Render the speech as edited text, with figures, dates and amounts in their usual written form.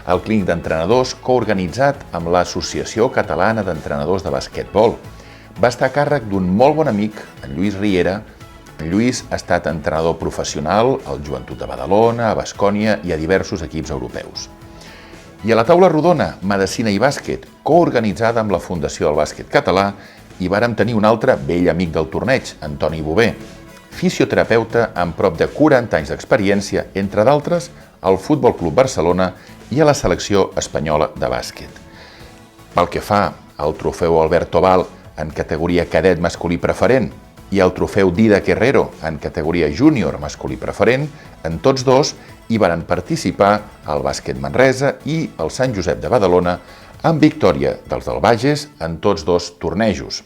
el clínic d'entrenadors coorganitzat amb l'Associació Catalana d'Entrenadors de Basquetbol. Va estar a càrrec d'un molt bon amic, en Lluís Riera. En Lluís ha estat entrenador professional al Joventut de Badalona, a Baskònia i a diversos equips europeus. I a la taula rodona, Medicina i Bàsquet, coorganitzada amb la Fundació del Bàsquet Català, hi vàrem tenir un altre vell amic del torneig, Antoni Bové, fisioterapeuta amb prop de 40 anys d'experiència, entre d'altres, al Futbol Club Barcelona i a la selecció espanyola de bàsquet. Pel que fa al trofeu Alberto Val en categoria cadet masculí preferent i al trofeu Dida Guerrero en categoria júnior masculí preferent, en tots dos hi varen participar el Bàsquet Manresa i el Sant Josep de Badalona, amb victòria dels del Bages en tots dos tornejos.